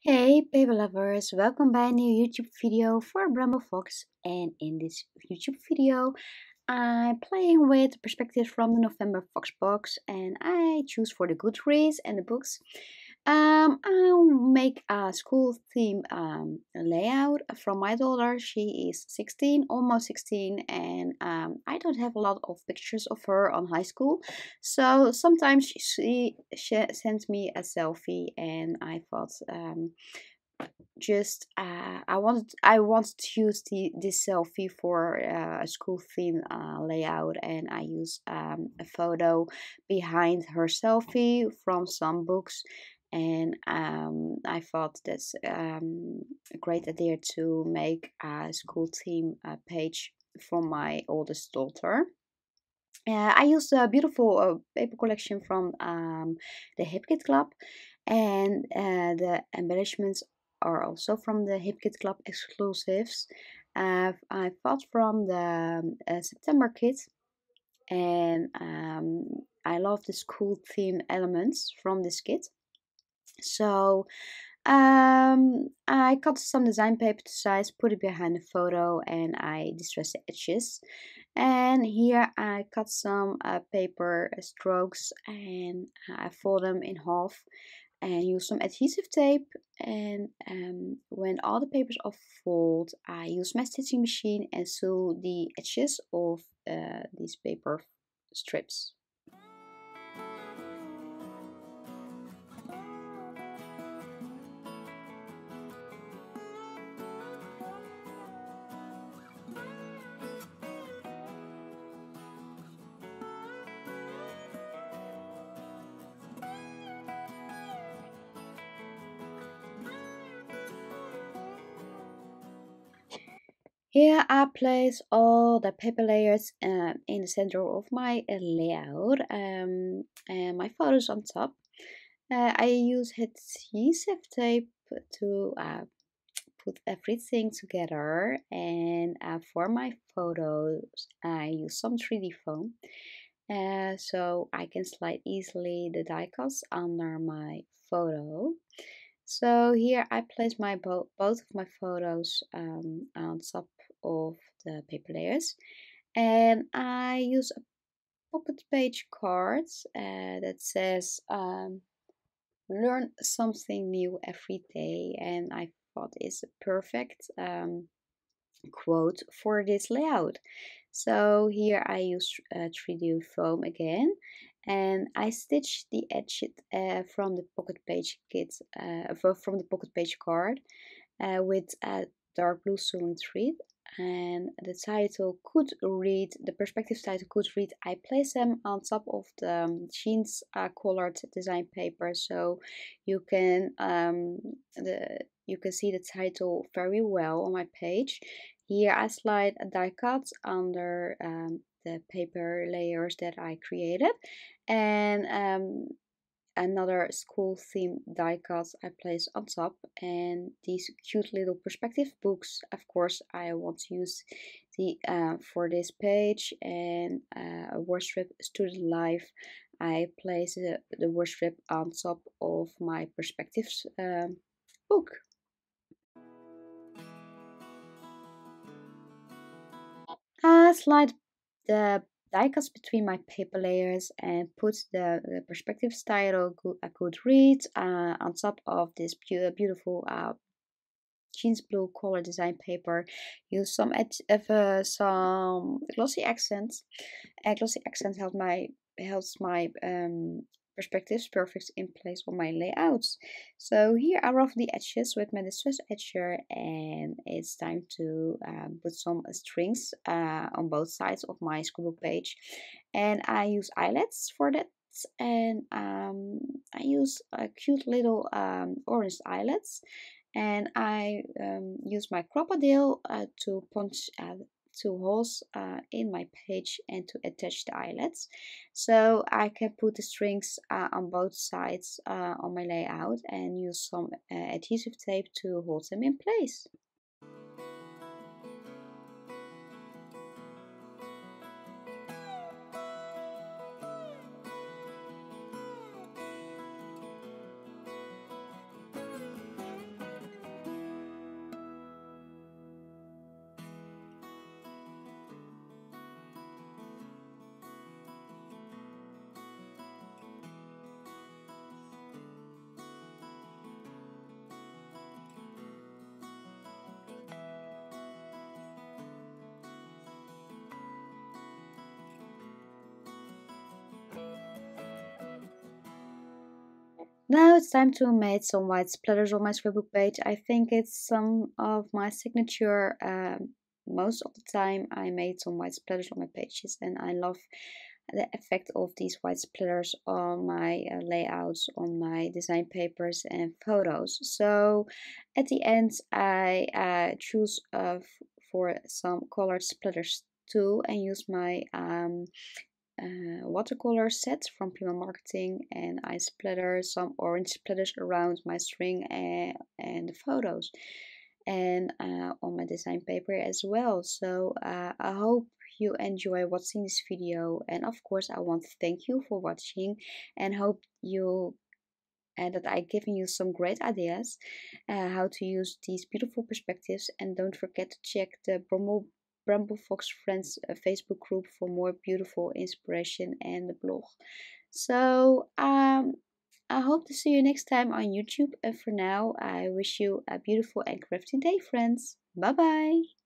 Hey paper lovers, welcome by a new YouTube video for Bramble Fox, and in this YouTube video I'm playing with perspectives from the November Foxbox, and I choose for the Goodreads and the books. I'll make a school theme layout from my daughter. She is 16, almost 16, and I don't have a lot of pictures of her on high school. So sometimes she sends me a selfie, and I thought just I wanted to use this selfie for a school theme layout, and I use a photo behind her selfie from some books. And I thought that's a great idea to make a school theme page for my oldest daughter. I used a beautiful paper collection from the Hip Kit Club, and the embellishments are also from the Hip Kit Club exclusives. I bought from the September kit, and I love the school theme elements from this kit. So I cut some design paper to size, put it behind the photo, and I distress the edges. And here I cut some paper strokes, and I fold them in half and use some adhesive tape. And when all the papers are folded, I use my stitching machine and sew the edges of these paper strips. Here I place all the paper layers in the center of my layout, and my photos on top. I use adhesive tape to put everything together, and for my photos I use some 3D foam, so I can slide easily the die cuts under my photo. So here I place my both of my photos on top of the paper layers, and I use a pocket page card that says learn something new every day, and I thought it's a perfect quote for this layout. So here I use 3D foam again, and I stitch the edge from the pocket page kit, from the pocket page card, with a dark blue sewing thread. And the title could read, the perspective title could read, I place them on top of the jeans colored design paper, so you can you can see the title very well on my page. Here I slide a die cut under the paper layers that I created, and another school theme die cut I place on top, and these cute little perspective books. Of course, I want to use the for this page, and a word strip student life. I place the word strip on top of my perspectives book. Slide the die cuts between my paper layers and put the perspective title I could read on top of this beautiful jeans blue color design paper. Use some glossy accents. Glossy accent helps my perspectives perfect in place on my layouts. So here I rough the edges with my distress edger, and it's time to put some strings on both sides of my scrapbook page, and I use eyelets for that. And I use cute little orange eyelets, and I use my crocodile to punch two holes in my page and to attach the eyelets, so I can put the strings on both sides on my layout, and use some adhesive tape to hold them in place. Now it's time to make some white splatters on my scrapbook page. I think it's some of my signature. Most of the time I made some white splatters on my pages, and I love the effect of these white splatters on my layouts, on my design papers and photos. So at the end I choose for some colored splatters too, and use my watercolor set from Prima Marketing, and I splatter some orange splatters around my string and the photos, and on my design paper as well. So I hope you enjoy watching this video, and of course I want to thank you for watching, and hope you and that I given you some great ideas how to use these beautiful perspectives. And don't forget to check the Bramble Fox Friends Facebook group for more beautiful inspiration and the blog. So I hope to see you next time on YouTube. And for now, I wish you a beautiful and crafty day, friends. Bye bye.